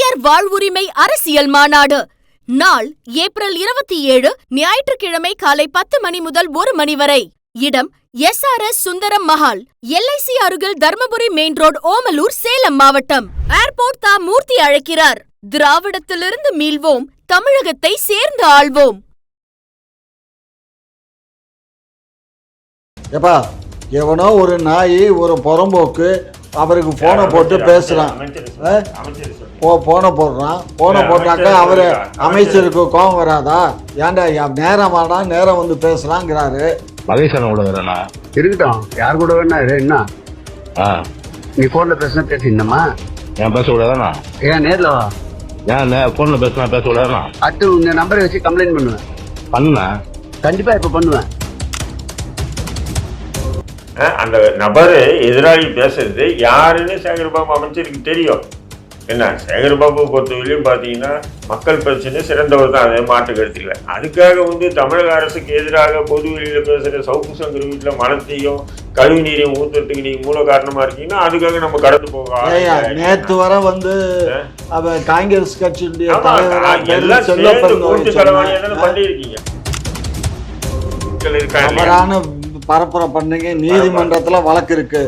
பெரியார் வாழ்வுரிமை அரசியல் மாநாடு நாள் ஏப்ரல் 27 ஞாயிற்றுக்கிழமை காலை 10 மணி முதல் 1 மணி வரை. இடம் SRS சுந்தரம் மஹால், LIC அருகில் தர்மபுரி மெயின் ரோடு, ஓமலூர், சேலம் மாவட்டம். ஏர்போர்ட் தா மூர்த்தி அழைக்கிறார். திராவிடத்திலிருந்து மீள்வோம், தமிழகத்தை சேர்ந்து ஆள்வோம். ஏப்பா, எவனோ ஒரு நாய், ஒரு புறம்போக்கு அவருக்கு போனை போட்டு பேசுறான். போனை போடுறான். போனை போட்டாக்கா அவரு அமைச்சருக்கு கோபம் வராதா? ஏன்டா நேரமாடா, நேரம் வந்து பேசலாங்கிறாரு. மகேசன் கூட வரா இருக்கட்டும், யார் கூட வேணா என்ன நீ போன்ல பேசினா பேசிடணுமா? ஏன் பேச கூடாதானா? ஏன் நேர்ல வா. ஏன் போன்ல பேசினா பேச கூடாதானா? அடுத்து உங்க நம்பரை வச்சு கம்ப்ளைண்ட் பண்ணுவேன். பண்ண கண்டிப்பா இப்ப பண்ணுவேன். அந்த நபரு எதிராளி பேசுறது யாருன்னு சேகர்பாபு அமைச்சருக்கு தெரியும். என்ன, சேகர்பாபு பொறுத்தவரையிலும் பார்த்தீங்கன்னா மக்கள் பிரச்சனை சிறந்தவர் தான், அதை மாற்று கருத்தில். அதுக்காக வந்து தமிழக அரசுக்கு எதிராக பொது வெளியில் பேசுகிற சவுக்கு சங்கர் வீட்டில் மனத்தையும் கழிவு நீரையும் ஊற்றுறதுக்கு நீங்கள் மூல காரணமாக இருக்கீங்கன்னா அதுக்காக நம்ம கடந்து போகலாம். நேற்று வர வந்து காங்கிரஸ் கட்சியுடைய எல்லாம் சேர்ந்து கூட்டு தலைவாணியாக தானே பண்ணியிருக்கீங்க. பரப்புரை பண்ணீங்க. நீதிமன்றத்துல வழக்கு இருக்கு,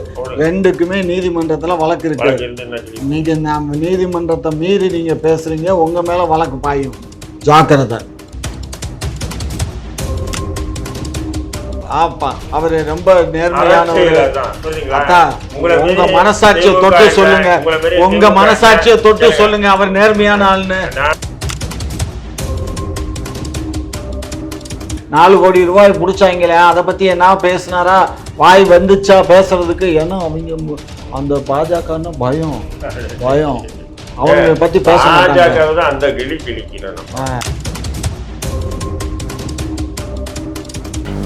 ரெண்டுக்குமே நீதிமன்றத்துல வழக்கு இருக்கு. நீங்க நீதிமன்றத்தை மீறி நீங்க பேசுறீங்க, உங்க மேல வழக்கு பாயும். ஜாக்கிரதை. ஆப்பா, அவரு ரொம்ப நேர்மையானவர். உங்க மனசாட்சியை தொட்டு சொல்லுங்க, உங்க மனசாட்சியை தொட்டு சொல்லுங்க அவர் நேர்மையான ஆள்னு. 4 கோடி ரூபாய் பிடிச்சாங்களே, அதை பத்தி என்ன பேசினாரா? வாய் வந்துச்சா பேசுறதுக்கு? ஏன்னா அவங்க அந்த பாஜகன்னு பயம் அவங்க பத்தி பேச மாட்டாங்க. அந்த கிளி கிளிக்கிறோம்.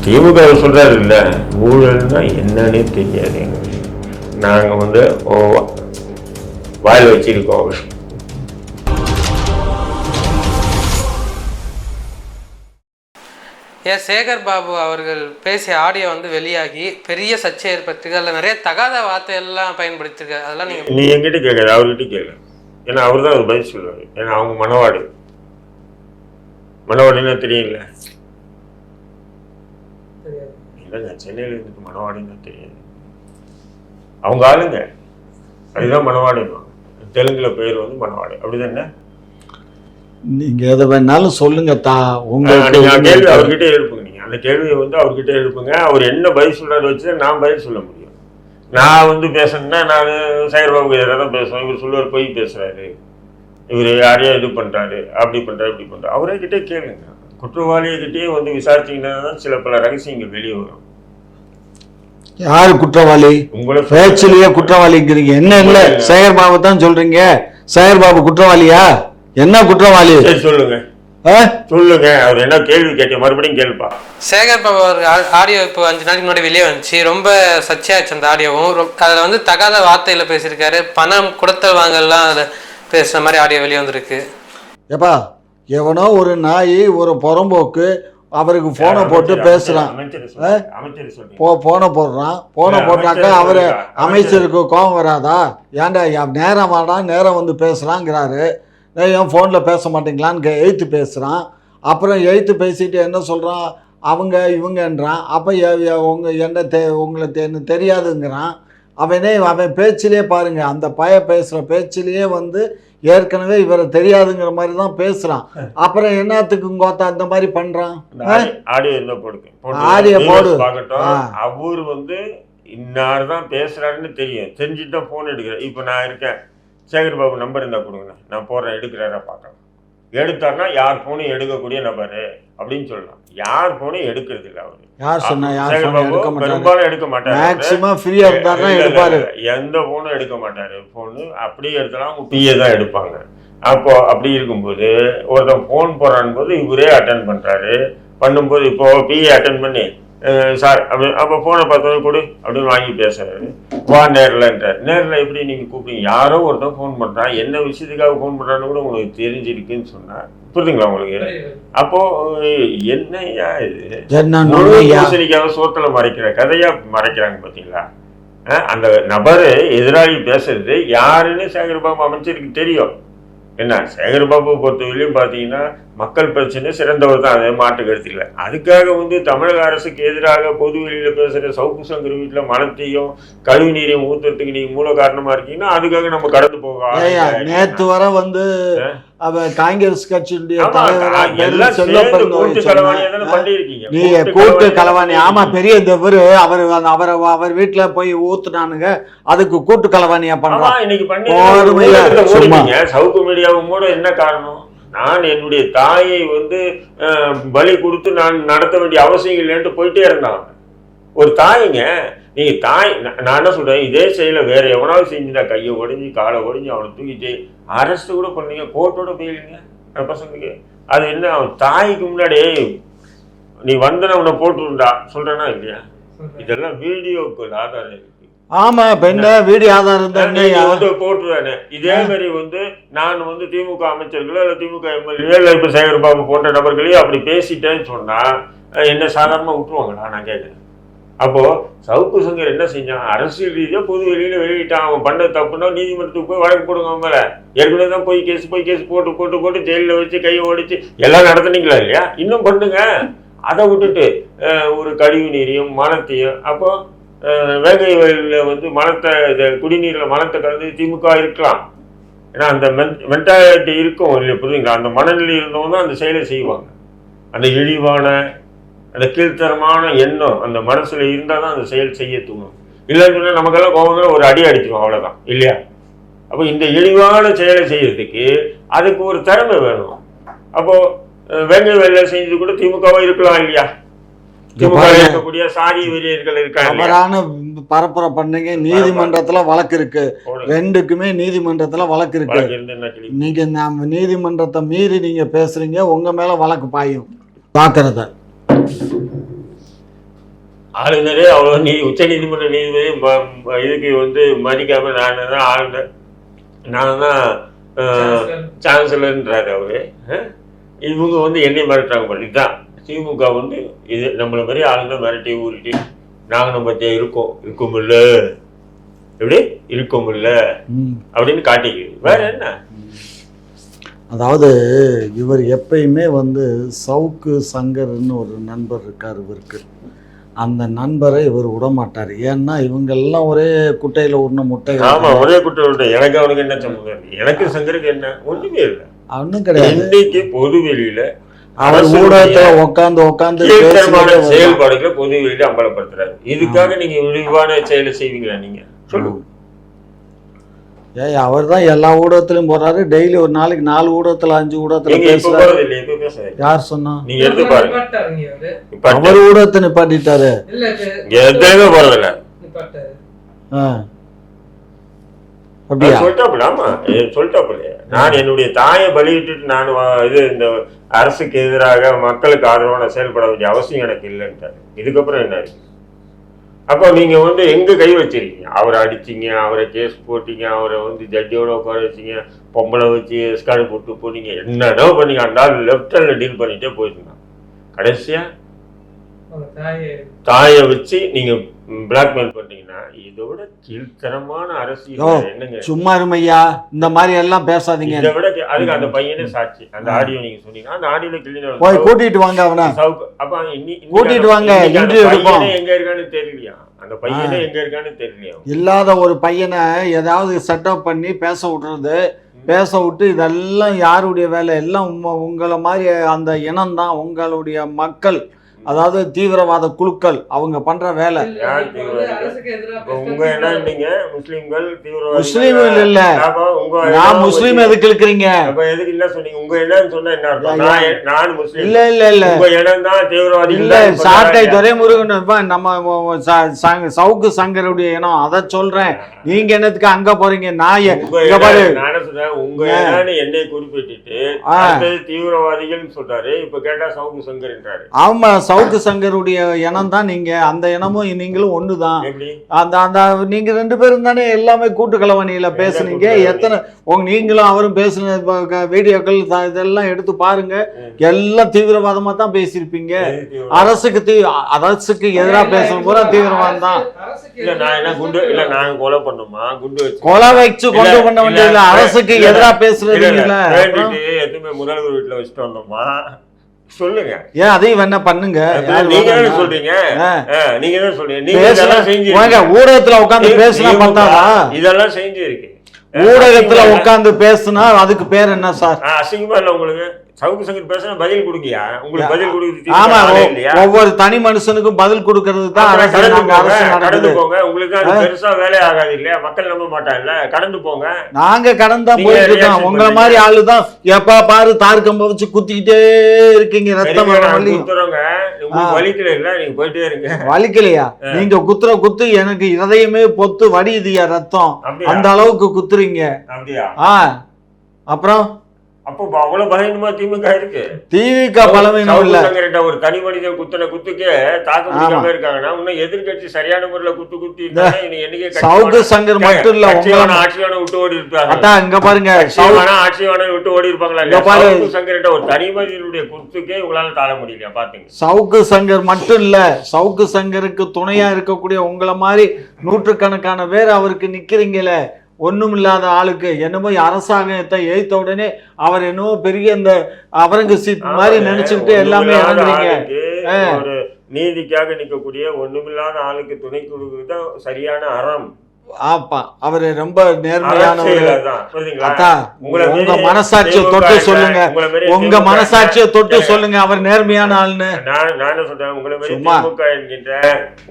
திமுக சொல்றாரு இல்ல, ஊழல்னா என்னன்னே தெரியாது எங்களுக்கு, நாங்க வந்து வாயில் வச்சிருக்கோம். சேகர் பாபு அவர்கள் பேசிய ஆடியோ வந்து வெளியாகி பெரிய சர்ச்சை ஏற்பட்டிருக்கு. அதில் நிறைய தகாத வார்த்தையெல்லாம் பயன்படுத்திருக்காரு. அதெல்லாம் நீ என்கிட்ட கேட்காது, அவர்கிட்ட கேட்கல. ஏன்னா அவர் தான் அது பதில் சொல்லுவார். ஏன்னா அவங்க மணவாடுன்னா தெரியல. இல்லைங்க, சென்னையில் இருந்துட்டு மணவாடுன்னு தெரியாது. அவங்க ஆளுங்க, அதுதான் மணவாடுமா. தெலுங்குல பேர் வந்து மணவாடு, அப்படிதானே? நீங்க எதை வேணாலும் சொல்லுங்க. கேள்வி அவர்கிட்ட எழுப்புங்க. நீங்க அந்த கேள்வியை வந்து அவர்கிட்ட எழுப்புங்க. அவர் என்ன பதில் சொல்றாரு வச்சு நான் பதில் சொல்ல முடியும். நான் வந்து பேசணும்னா நான் சேகர்பாபு எதிராக தான் பேசுவேன். இவர் சொல்லுவார் பொய் பேசுறாரு, இவர் யாரையா இது பண்றாரு, அப்படி பண்றாரு, இப்படி பண்றாரு. அவரே கிட்டே கேளுங்க. குற்றவாளிகிட்டே வந்து விசாரிச்சீங்கன்னா தான் சில பல ரகசியங்கள் வெளியே வரும். யாரு குற்றவாளி? உங்களை பேச்சிலேயே குற்றவாளிங்கிறீங்க. என்ன இல்ல, சேகர்பாபு தான் சொல்றீங்க. சேகர்பாபு குற்றவாளியா? என்ன குற்றவாளி சொல்லுங்க, சொல்லுங்க. அவர் என்ன கேள்வி கேட்டு மறுபடியும் கேள்ப்பா. சேகர் பாபு ஆடியோ இப்போ 5 நாளைக்கு முன்னாடி வெளியே வந்துச்சு. ரொம்ப சர்ச்சையாச்சு அந்த ஆடியோவும். அதில் வந்து தகாத வார்த்தையில் பேசியிருக்காரு. பணம் கொடுத்தல் வாங்கலாம் அதில் பேசுகிற மாதிரி ஆடியோ வெளியே வந்திருக்கு. ஏப்பா, எவனோ ஒரு நாய், ஒரு புறம்போக்கு அவருக்கு போனை போட்டு பேசுறான். போனை போடுறான். போனை போட்டாக்கா அவரு அமைச்சருக்கு கோபம் வராதா? ஏன்டா நேரமாடா, நேரம் வந்து பேசலாங்கிறாரு. ஏன் ஃபோனில் பேச மாட்டீங்களான்னு எழுத்து பேசுகிறான். அப்புறம் எழுத்து பேசிட்டு என்ன சொல்கிறான்? அவங்க இவங்கன்றான். அப்போ உங்களை தெரியாதுங்கிறான். அவன் பேச்சிலே பாருங்க, அந்த பேசுகிற பேச்சிலேயே வந்து ஏற்கனவே இவரை தெரியாதுங்கிற மாதிரி தான் பேசுகிறான். அப்புறம் என்னத்துக்கு கோத்தா இந்த மாதிரி பண்ணுறான்? ஆடியோ போடு. அவர் வந்து இன்னார் தான் பேசுகிறாருன்னு தெரியும், தெரிஞ்சுட்டு தான் ஃபோன் எடுக்கிறேன். இப்போ நான் இருக்கேன், சேகர்பாபு நம்பர் இருந்தால் கொடுங்கண்ணா, நான் போடுறேன், எடுக்கிறாரா பார்க்கலாம். எடுத்தாருன்னா யார் ஃபோனும் எடுக்கக்கூடிய நபர் அப்படின்னு சொல்லலாம். யார் ஃபோனும் எடுக்கிறது இல்லை. அவரு பெரும்பாலும் எடுக்க மாட்டாரு. எந்த ஃபோனும் எடுக்க மாட்டாரு. ஃபோனு அப்படியே எடுத்தாலும் அவங்க பிஏ தான் எடுப்பாங்க. அப்போ அப்படி இருக்கும்போது ஒருத்தன் ஃபோன் போடுறான் போது இவரே அட்டன் பண்ணுறாரு. பண்ணும்போது இப்போ பிஏ அட்டன் பண்ணி சார் அப்படி அப்போ ஃபோனை பார்த்தோன்னே கொடு அப்படின்னு வாங்கி பேசுறாரு. வா நேரில்ன்றார். நேரில் எப்படி நீங்கள் கூப்பிடுங்க? யாரோ ஒருத்தன் ஃபோன் பண்ணுறான், என்ன விஷயத்துக்காக ஃபோன் பண்ணுறான்னு கூட உங்களுக்கு தெரிஞ்சிருக்குன்னு சொன்னார். புரியுதுங்களா உங்களுக்கு? அப்போ என்னையா இது சோத்துல மறைக்கிற கதையா மறைக்கிறாங்க பார்த்தீங்களா? அந்த நபரு எதிராளி பேசுறது யாருன்னு சேகர்பாபு அமைச்சருக்கு தெரியும். என்ன சேகர்பாபு பொறுத்தவரையிலையும் பார்த்தீங்கன்னா மக்கள் பிரச்சனை சிறந்தவர் தான், அதே மாட்டு கருத்துல. அதுக்காக வந்து தமிழக அரசுக்கு எதிராக பொது வெளியில பேசுற சவுக்கு சங்கர் வீட்டில் மனத்தையும் கழிவு நீரையும் ஊத்துறதுக்கு நீங்க மூல காரணமா இருக்கீங்கன்னா அதுக்காக நம்ம கடந்து போக. நேத்து வர வந்து காங்கிரஸ் கட்சியுடைய கூட்டு கலவாணி, ஆமா பெரிய இவரு அவர் வீட்டுல போய் ஊத்துனானுங்க, அதுக்கு கூட்டு கலவாணியா பண்றான். இன்னைக்கு பண்ணி சவுக்கு மீடியாவும் கூட என்ன காரணம்? நான் என்னுடைய தாயை வந்து பலி கொடுத்து நான் நடத்த வேண்டிய அவசியம் இல்லைன்ட்டு போயிட்டே இருந்தான் ஒரு தாய்ங்க. நீங்க தாய், நான் என்ன சொல்றேன், இதே செயல வேற எவனாவது செஞ்சுட்டா கையை உடைஞ்சி காலை உடைஞ்சி அவனை தூக்கிட்டு அரெஸ்ட் கூட பண்ணீங்க, கோர்ட்டோட போயிடுங்க அந்த பசங்களுக்கு. அது என்ன, அவன் தாய்க்கு முன்னாடியே நீ வந்தன உன்னை போட்டுருந்தா சொல்றேன்னா இல்லையா? இதெல்லாம் வீடியோக்கு ஆதாரம் இருக்கு. ஆமா பெண்ண வீடியோ ஆதாரம் வந்து போட்டுருவானே. இதே மாதிரி வந்து நான் வந்து திமுக அமைச்சர்களோ இல்ல திமுக எம்எல்ஏ இல்ல இப்ப சேகர்பாபு போன்ற நபர்களையும் அப்படி பேசிட்டேன்னு சொன்னா என்ன சாதாரணமா விட்டுருவாங்களா? நான் கேட்கிறேன். அப்போ சவுக்கு சங்கர் என்ன செஞ்சான், அரசியல் ரீதியா பொது வெளியில வெளியிட்டான். அவன் பண்ண தப்புனா நீதிமன்றத்துக்கு போய் வழக்கு போடுங்க. அவன் மேல ஏற்கனவே தான் போய் கேஸ் போட்டு ஜெயிலில் வச்சு கையை ஓடிச்சு எல்லாம் நடத்துனீங்களா இல்லையா? இன்னும் பண்ணுங்க. அதை விட்டுட்டு ஒரு கழிவு நீரையும் மலத்தையும், அப்போ வேங்கை வயலில் வந்து மலத்தை குடிநீரில் மலத்தை கலந்து திமுக இருக்கலாம். ஏன்னா அந்த மென்டாலிட்டி இருக்கும் இல்லை, புரியுங்களா? அந்த மனநிலை இருந்தவங்க தான் அந்த செயலை செய்வாங்க. அந்த இழிவான அந்த கீழ்த்தரமான எண்ணம் அந்த மனசுல இருந்தால் தான் அந்த செயல் செய்ய தூணும். இல்லைன்னு சொன்னால் நமக்கெல்லாம் கோபங்களை ஒரு அடி அடிச்சிடும், அவ்வளோதான் இல்லையா? அப்போ இந்த இழிவான செயலை செய்யறதுக்கு அதுக்கு ஒரு திறமை வேணும். அப்போ வேங்கை வேலை செஞ்சது கூட திமுகவா இருக்கலாம் இல்லையா? திமுக இருக்கக்கூடிய சாதி வெறியர்கள் இருக்காங்க. பரப்புரை பண்ணுங்க, நீதிமன்றத்துல வழக்கு இருக்கு, ரெண்டுக்குமே நீதிமன்றத்துல வழக்கு இருக்கு. நீங்க நீதிமன்றத்தை மீறி நீங்க பேசுறீங்க, உங்க மேல வழக்கு பாயும். பாக்குறத ஆளுநரே அவ்வளோ உச்ச நீதிமன்ற நீதிபதி இதுக்கு வந்து மதிக்காம நான் தான் சான்சலர்ன்றாரு அவரு. இவங்க வந்து என்னை மிரட்டுறாங்க போல. இதுதான் திமுக வந்து இது நம்மளை மாதிரி ஆளுங்க மிரட்டி ஊறிட்டு நாங்கள் நம்ம இருக்கோமில்ல எப்படி இருக்கோமில்ல அப்படின்னு காட்டிக்குது. வேற என்ன? அதாவது இவர் எப்பயுமே வந்து சவுக்கு சங்கர்னு ஒரு நண்பர் இருக்கார் இவருக்கு. அந்த நண்பரை இவர் விட மாட்டார். ஏன்னா இவங்கெல்லாம் ஒரே குட்டையில் உருண முட்டை. ஆமா, ஒரே குட்டை. எனக்கு அவனுக்கு என்ன சம்பந்தம்? எனக்கு சங்கருக்கு என்ன ஒண்ணுமே இல்லை, ஒன்றும் கிடையாது. இன்னைக்கு பொது வெளியில அவர் ஊடகத்துல உட்காந்து செயல்பாடுகளை பொது வெளியில அம்பலப்படுத்துறாரு. இதுக்காக நீங்க விரிவான செயலை செய்வீங்களா? நீங்க சொல்லுங்க. அவர் தான் எல்லா ஊடகத்திலும் போறாரு. டெய்லி ஒரு நாளைக்கு 4 ஊடகத்துல 5 ஊடகத்துல பேசுறாரு. யார் சொன்னா? நீங்க எடுத்து பாருங்க. அவர் ஊடகத்தை நிப்பாட்டிட்டாரு. எதுவுமே போறதில்ல. அப்படியா? சொல்லிட்டாப்புல நான் என்னுடைய தாயை பலியிட்டு நான் இந்த அரசுக்கு எதிராக மக்களுக்கு ஆதரவான செயல்பட வேண்டிய அவசியம் எனக்கு இல்லைன்ட்டாரு. இதுக்கப்புறம் என்ன இருக்கு? அப்போ நீங்க வந்து எங்க கை வச்சிருக்கீங்க? அவரை அடிச்சிங்க, அவரை கேஸ் போட்டீங்க, அவரை வந்து ஜட்ஜியோட உட்கார வச்சிங்க, பொம்பளை வச்சு ஸ்கார்டு போட்டு போனீங்க, என்னடோ பண்ணீங்க. அந்த ஆள் லெஃப்ட் ஹேண்ட்ல டீல் பண்ணிட்டே போயிருந்தான். கடைசியா தாயை வச்சு நீங்க பிளாக்மெயில் பண்ணீங்கன்னா இதோட கீழ்த்தரமான அரசியல் என்னங்க? சும்மா இருமையா, இந்த மாதிரி எல்லாம் பேசாதீங்க. இதை விட அதுக்கு அந்த பையனே சாட்சி. அந்த ஆடியோ நீங்க சொன்னீங்கன்னா அந்த ஆடியோல கிளீனா போய் கூட்டிட்டு வாங்க அவனை. அப்ப கூட்டிட்டு வாங்க, இன்டர்வியூ எடுப்போம். எங்க இருக்கான்னு தெரியலையா? அந்த பையனே எங்க இருக்கான்னு தெரியலையா? இல்லாத ஒரு பையனை ஏதாவது செட்டப் பண்ணி பேச விடுறது, பேச விட்டு இதெல்லாம் யாருடைய வேலை? எல்லாம் உங்களை மாதிரி அந்த இனம் தான், உங்களுடைய மக்கள், அதாவது தீவிரவாத குழுக்கள் அவங்க பண்ற வேலை. முஸ்லீம் இல்ல, நான் முஸ்லீம் எதுக்கு இருக்கிறீங்க? இல்ல இல்ல இல்ல இல்ல, சாட்டை துரைமுருகன் நம்ம சவுக்கு சங்கருடைய இனம், அதை சொல்றேன். நீங்க என்னத்துக்கு அங்க போறீங்க? நான் இங்க பாரு, உங்க என்னை குறிப்பிட்டு தீவிரவாதிகள் சொல்றாரு. இப்ப கேட்டா சவுக்கு சங்கர். ஆமா, சவுக்கு சங்கருடைய இனம் தான் நீங்க, அந்த இனமும் நீங்களும் ஒண்ணுதான். எப்படி அந்த அந்த நீங்க 2 பேரும் தானே எல்லாமே கூட்டு கலவணியில பேசுனீங்க. எத்தனை நீங்களும் அவரும் பேசுன வீடியோக்கள் இதெல்லாம் எடுத்து பாருங்க. எல்லாம் தீவிரவாதமா தான் பேசியிருப்பீங்க. அரசுக்கு எதிராக பேசணும் பூரா தீவிரவாதம் தான். இல்ல நான் என்ன குண்டு இல்ல நாங்க கொலை பண்ணுமா? குண்டு வச்சு கொலை வச்சு கொண்டு பண்ண வேண்டியது அரசுக்கு எதிராக பேசுறது இல்ல. எதுவுமே முதல்வர் வீட்டுல வச்சுட்டு வந்தோமா? சொல்லுங்க. ஏன் அதையும் வேணா பண்ணுங்க. நீங்க என்ன சொல்றீங்க? நீங்க என்ன சொல்றீங்க? நீங்க இதெல்லாம் செஞ்சு ஊடகத்துல உட்காந்து பேசினா பார்த்தாவா? இதெல்லாம் செஞ்சு இருக்கு. ஊடகத்துல உட்காந்து பேசுனா அதுக்கு பேர் என்ன சார்? அசிங்கமா இல்ல உங்களுக்கு? சவுக்கு சங்கர் பேசுனா பதில் கொடுக்கியா? உங்களுக்கு பதில் கொடுக்குறது ஆமா, ஒவ்வொரு தனி மனுஷனுக்கும் பதில் கொடுக்கறது தான் அரசு. கடந்து போங்க. உங்களுக்கு அது பெருசா வேலை ஆகாது இல்லையா? மக்கள் நம்ப மாட்டாங்கல்ல. கடந்து போங்க. நாங்க கடந்தா போயிட்டு இருக்கோம். உங்களை மாதிரி ஆளுதான் எப்ப பாரு தார்கம்ப வச்சு குத்திக்கிட்டே இருக்கீங்க. ரத்தம் குத்துறவங்க உங்களுக்கு வலிக்கல இல்ல, நீங்க போயிட்டே இருங்க. வலிக்கலையா? நீங்க குத்து எனக்கு இதயமே பொத்து வடியுதியா ரத்தம். அந்த அளவுக்கு குத்துறீங்க. அப்படியா? அப்புறம் அப்போ அவ்வளவு பலவீனமா திமுக இருக்கு. திமுக பலவீனம் இல்ல. ஒரு தனி மனிதன் குத்துன குத்துக்கே தாக்க முடியாம இருக்காங்கன்னா இன்னும் எதிர்கட்சி சரியான முறையில குத்தி சவுக்கு சங்கர் மட்டும் இல்ல, ஆட்சியான விட்டு ஓடி இருப்பாங்க. இங்க பாருங்க, ஆட்சியான விட்டு ஓடி இருப்பாங்களா? சவுக்கு சங்கர் ஒரு தனி மனிதனுடைய குத்துக்கே உங்களால தாழ முடியலையா? பாத்தீங்க. சவுக்கு சங்கர் மட்டும் இல்ல, சவுக்கு சங்கருக்கு துணையா இருக்கக்கூடிய உங்களை மாதிரி நூற்றுக்கணக்கான பேர் அவருக்கு நிக்கிறீங்களே. ஒண்ணும் இல்லாத ஆளுக்கு என்னமோ அரசாங்கத்தை எய்த்த உடனே அவர் என்னமோ பெரிய இந்த அவரங்க சீட் மாதிரி நினைச்சுக்கிட்டு எல்லாமே இறங்குறீங்க. ஒரு நீதிக்காக நிக்கக்கூடிய ஒண்ணுமில்லாத ஆளுக்கு துணை கொடுக்குறது சரியான அறம். ஆப்பா, அவரு ரொம்ப நேர்மையானவர். உங்க மனசாட்சியை தொட்டு சொல்லுங்க, உங்க மனசாட்சியை தொட்டு சொல்லுங்க அவர் நேர்மையான ஆளுன்னு. நான் சொல்றேன், உங்களை மாதிரி திமுக என்கின்ற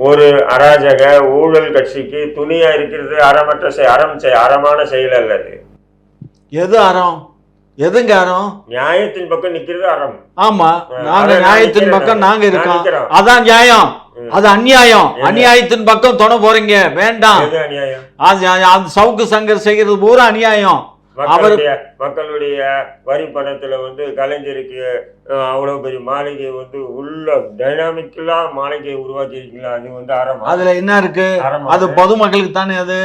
ஒரு அராஜக ஊழல் கட்சிக்கு துணியா இருக்கிறது அறமான செயல் அல்லது. எது அறம்? எதுங்க அறம்? நியாயத்தின் பக்கம் நிக்கிறது அறம். ஆமா, நாங்க நியாயத்தின் பக்கம் நாங்க இருக்கோம். அதான் நியாயம். அது அநியாயம். அநியாயத்தின் பக்கம் தொட போறீங்க, வேண்டாம். அது சவுக்கு சங்கர் செய்கிறது பூரா அநியாயம். மக்களுடைய வரி பணத்துல கலைஞருக்கு அவ்வளவு பெரிய மாளிகை உள்ள டைனாமிக்கலா மாளிகையை உருவாக்கி இருக்கீங்களா? அது அறம். அதுல என்ன இருக்கு? அது பொதுமக்களுக்கு தானே. அது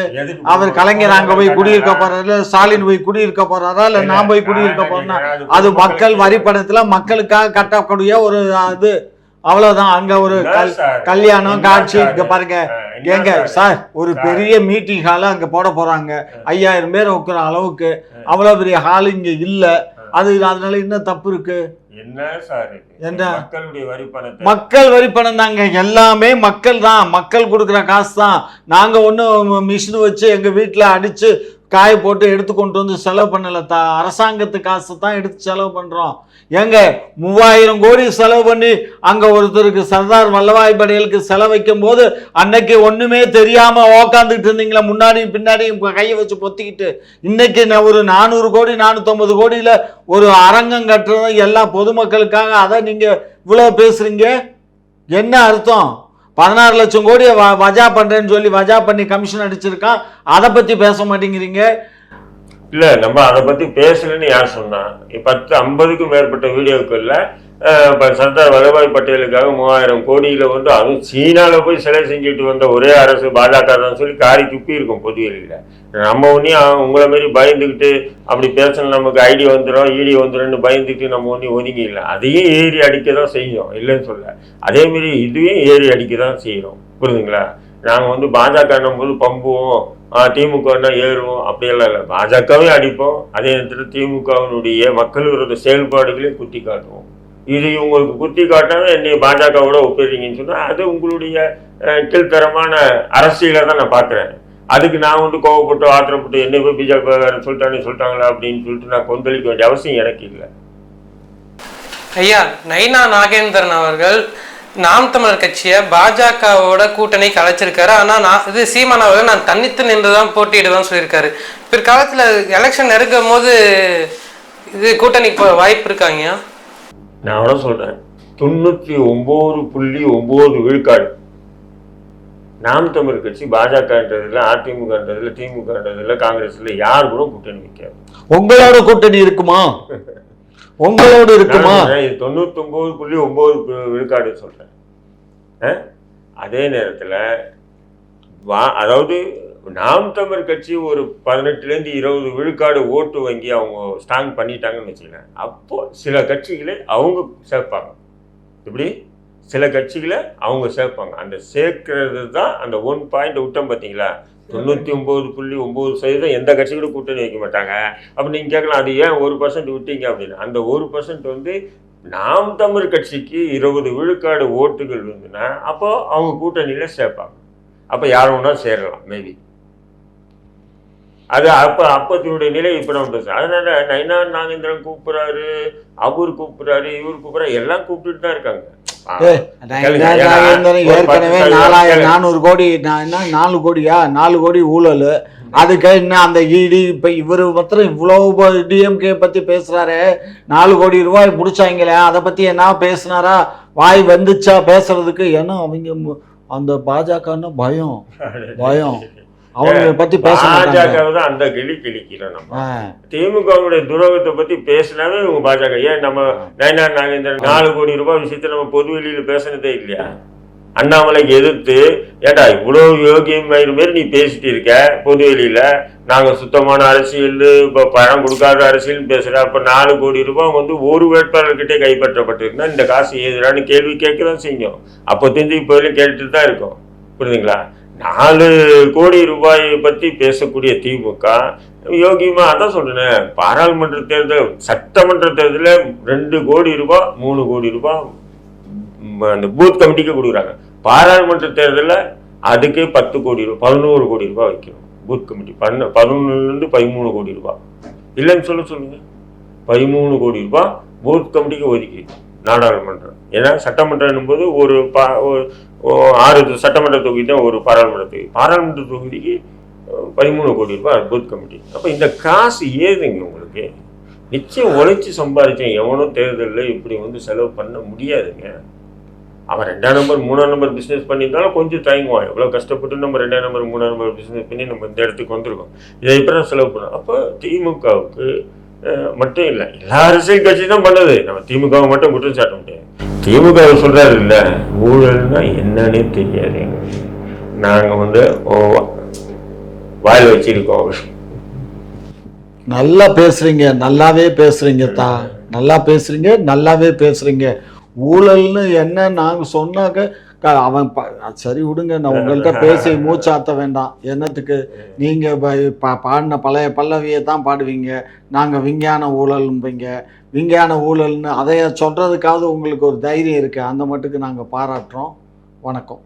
அவர் கலைஞர் அங்க போய் குடியிருக்க போறாரு, ஸ்டாலின் போய் குடியிருக்க போறாரா, இல்ல நான் போய் குடியிருக்க போறேன்னா அது மக்கள் வரி பணத்துல மக்களுக்காக கட்டக்கூடிய ஒரு இது, அவ்வளவுதான். அங்க ஒரு கல்யாணம் காட்சி. இங்க பாருங்க, ஏங்க சார், ஒரு பெரிய மீட்டிங் ஹால அங்க போட போறாங்க. 5000 பேர் உட்கிற அளவுக்கு அவ்வளவு பெரிய ஹால் இங்க இல்ல. அதனால என்ன தப்பு இருக்கு? என்ன சார் என்ன? மக்கள் வரி பணம் தாங்க, எல்லாமே மக்கள் தான். மக்கள் கொடுக்குற காசு தான். நாங்க ஒன்னும் மிஷின் வச்சு எங்க வீட்டுல அடிச்சு காய போட்டு எடுத்து கொண்டு வந்து செலவு பண்ணல. அரசாங்கத்து காசு தான் எடுத்து செலவு பண்றோம். எங்க 3000 கோடி செலவு பண்ணி அங்க ஒருத்தருக்கு சர்தார் வல்லபாய் படேலுக்கு செலவு வைக்கும் போது அன்னைக்கு ஒண்ணுமே தெரியாம உக்காந்துட்டு இருந்தீங்களா? முன்னாடி பின்னாடி கையை வச்சு பொத்திக்கிட்டு. இன்னைக்கு ஒரு 400 கோடி 450 கோடியில ஒரு அரங்கம் கட்டுறதும் எல்லாம் பொதுமக்களுக்காக. அதை நீங்க இவ்வளவு பேசுறீங்க, என்ன அர்த்தம்? 16 லட்சம் கோடியை வஜா பண்றேன்னு சொல்லி வஜா பண்ணி கமிஷன் அடிச்சிருக்கான். அதை பத்தி பேச மாட்டேங்கிறீங்க. இல்ல, நம்ம அதை பத்தி பேசலன்னு யார் சொன்னா? 50க்கும் மேற்பட்ட வீடியோக்கள்ல சர்தார் வல்லபாய் பட்டேலுக்காக 3000 கோடியில அதுவும் சீனால போய் சிலை செஞ்சுட்டு வந்த ஒரே அரசு பாஜக தான் சொல்லி காரி துப்பி இருக்கும் பொதுவெளியில. நம்ம ஒன்னும் உங்களை மாதிரி பயந்துக்கிட்டு அப்படி பேசணும், நமக்கு ஐடி வந்துடும் இடி வந்துடும்னு பயந்துக்கிட்டு நம்ம ஒன்றும் ஒதுங்கி இல்லை. அதையும் ஏறி அடிக்க தான் செய்யும், இல்லைன்னு சொல்ல. அதே மாதிரி இதுவையும் ஏறி அடிக்க தான் செய்யறோம், புரியுதுங்களா? நாங்கள் பாஜக போது பம்புவோம், திமுகன்னா ஏறுவோம், அப்படியெல்லாம் இல்லை. பாஜகவே அடிப்போம், அதே நேரத்தில் திமுகவினுடைய மக்கள் விரோத செயல்பாடுகளையும் குத்தி காட்டுவோம். இது உங்களுக்கு குத்தி காட்டாம என்னை பாஜகவோட ஒப்பிடுறீங்கன்னு சொன்னா அது உங்களுடைய கீழ்த்தரமான அரசியலை தான் நான் பார்க்குறேன். அதுக்கு நான் கோவப்பட்டு ஆத்திரப்பட்டு என்னை போய் பிஜேபி சொல்லிட்டாங்களா அப்படின்னு சொல்லிட்டு நான் கொந்தளிக்க வேண்டிய அவசியம் எனக்கு இல்லை. ஐயா, நைனா நாகேந்திரன் அவர்கள் நாம் தமிழர் கட்சியை பாஜகவோட கூட்டணிக்கு அழைச்சிருக்காரு. ஆனால் சீமான் அவர்கள் நான் தனித்து நின்று தான் போட்டியிடுவேன்னு சொல்லியிருக்காரு. பிற்காலத்தில் எலெக்ஷன் நெருங்கும் போது இது கூட்டணிக்கு வாய்ப்பு இருக்காங்க? நான் அவ்வளோ சொல்றேன், 99.9 விழுக்காடு நாம் தமிழர் கட்சி பாஜகன்றதுல, அதிமுகன்றதுல, திமுகன்றதுல, காங்கிரஸ்ல யார் கூட கூட்டணி வைக்காது. உங்களோட கூட்டணி இருக்குமா? உங்களோடு இருக்குமா? இது 99.9 விழுக்காடு சொல்றேன். அதே நேரத்துல அதாவது நாம் தமிழர் கட்சி ஒரு 18லேருந்து 20 விழுக்காடு ஓட்டு வங்கி அவங்க ஸ்ட்ராங் பண்ணிட்டாங்கன்னு வச்சுக்கோங்க. அப்போ சில கட்சிகளை அவங்க சேர்ப்பாங்க. இப்படி சில கட்சிகளை அவங்க சேர்ப்பாங்க. அந்த சேர்க்கிறது தான் அந்த 1 பாயிண்ட் விட்டோம் பார்த்தீங்களா? 99.9% எந்த கட்சிகளும் கூட்டணி வைக்க மாட்டாங்க. அப்போ நீங்கள் கேட்கலாம், அது ஏன் 1% விட்டீங்க அப்படின்னு. அந்த 1% வந்து நாம் தமிழ் கட்சிக்கு 20 விழுக்காடு ஓட்டுகள் இருந்துன்னா அப்போ அவங்க கூட்டணியில் சேர்ப்பாங்க. அப்போ யார் ஒன்றா சேரலாம் மேபி. அது அப்பத்தினுடைய நிலை இப்போ நம்ம பேசுகிறோம். அதனால நயினா நாகேந்திரன் கூப்பிட்றாரு, அவர் கூப்பிட்றாரு, இவர் கூப்பிட்றாரு, எல்லாம் கூப்பிட்டுட்டு தான் இருக்காங்க. ஏற்கனவே 400 கோடி 4 கோடியா 4 கோடி ஊழல். அதுக்கு என்ன அந்த இடி இப்ப இவரு மாத்திரம் இவ்வளவு டிஎம்கே பத்தி பேசுறாரு. 4 கோடி ரூபாய் முடிச்சாங்களே, அதை பத்தி என்ன பேசினாரா? வாய் வந்துச்சா பேசுறதுக்கு? ஏன்னா அவங்க அந்த பாஜகன்னு பயம் அவங்க பத்தி பேச பாஜகவை தான் அந்த கிளிக்கிறோம். நம்ம திமுகவுடைய துரோகத்தை பத்தி பேசினாவே இவங்க பாஜக. ஏன் நம்ம நயினா நாகேந்திரன் 4 கோடி ரூபாய் விஷயத்த நம்ம பொது வெளியில பேசினதே இல்லையா? அண்ணாமலைக்கு எதிர்த்து ஏடா இவ்வளவு யோகியம் மாரி நீ பேசிட்டு இருக்க பொது வெளியில, நாங்க சுத்தமான அரசியல் இப்போ பணம் கொடுக்காத அரசியல் பேசுற. அப்ப 4 கோடி ரூபாய் வந்து ஒரு வேட்பாளர்கிட்டே கைப்பற்றப்பட்டிருக்குன்னா இந்த காசு ஏதுடான்னு கேள்வி கேட்கதான் செய்யும். அப்போ தெரிஞ்சு இப்போ கேட்டுட்டு தான் இருக்கும். புரியுதுங்களா? 4 கோடி ரூபாய் பத்தி பேசக்கூடிய திமுக யோகியமா அதான் சொல்றேன். பாராளுமன்ற தேர்தல், சட்டமன்ற தேர்தலில் 2 கோடி ரூபாய் 3 கோடி ரூபாய் அந்த பூத் கமிட்டிக்கு கொடுக்குறாங்க. பாராளுமன்ற தேர்தலில் அதுக்கே 10 கோடி ரூபாய் 11 கோடி ரூபாய் வைக்கணும் பூத் கமிட்டி. 11லேருந்து 13 கோடி ரூபாய் இல்லைன்னு சொல்லுங்க. 13 கோடி ரூபாய் பூத் கமிட்டிக்கு ஒதுக்கி நாடாளுமன்றம். ஏன்னா சட்டமன்றம் என்னும்போது ஒரு 6 சட்டமன்ற தொகுதி தான் ஒரு பாராளுமன்ற தொகுதிக்கு 13 கோடி ரூபாய் பூத் கமிட்டி. அப்போ இந்த காசு ஏதுங்க உங்களுக்கு? நிச்சயம் உழைச்சி சம்பாதிச்சேன் எவனும் தேர்தலில் இப்படி வந்து செலவு பண்ண முடியாதுங்க. அவன் 2ஆம் நம்பர் 3ஆம் நம்பர் பிஸ்னஸ் பண்ணியிருந்தாலும் கொஞ்சம் தயங்குவான். எவ்வளோ கஷ்டப்பட்டு நம்ம 2ஆம் நம்பர் 3ஆம் நம்பர் பிஸ்னஸ் பண்ணி நம்ம இந்த இடத்துக்கு வந்திருக்கோம். இதை இப்போ தான் செலவு பண்ணோம். அப்போ திமுகவுக்கு மட்டும் இல்லை, எல்லா அரசியல் கட்சி தான் பண்ணது. நம்ம திமுகவை மட்டும் குற்றம் சாட்ட முடியாது. திமுக சொல்றாரு இல்லை, ஊழல்னா என்னன்னே தெரியாது, நாங்கள் வந்து வாயில் வச்சிருக்கோம். நல்லா பேசுறீங்க, நல்லாவே பேசுறீங்க தான், நல்லாவே பேசுறீங்க. ஊழல்னு என்ன நாங்க சொன்னாக்க அவன் சரி விடுங்க, நான் உங்கள்கிட்ட பேசி மூச்சாத்த வேண்டாம். என்னத்துக்கு நீங்க பாடின பழைய பல்லவியை தான் பாடுவீங்க. நாங்க விஞ்ஞான ஊழல்ம்பீங்க, விஞ்ஞான ஊழல்னு அதைய சொல்றதுக்காவது உங்களுக்கு ஒரு தைரியம் இருக்கு. அந்த மட்டுக்கு நாங்க பாராட்டுறோம். வணக்கம்.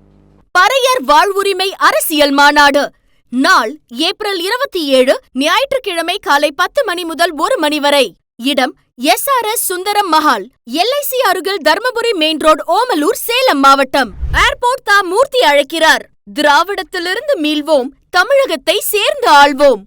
பறையர் வாழ்வுரிமை அரசியல் மாநாடு நாள் ஏப்ரல் 27 ஞாயிற்றுக்கிழமை காலை 10 மணி முதல் 1 மணி வரை. இடம் SRS சுந்தரம் மஹால், LIC அருகில் தர்மபுரி மெயின் ரோடு, ஓமலூர், சேலம் மாவட்டம். ஏர்போர்ட் தா மூர்த்தி அழைக்கிறார். திராவிடத்திலிருந்து மீள்வோம், தமிழகத்தை சேர்ந்து ஆள்வோம்.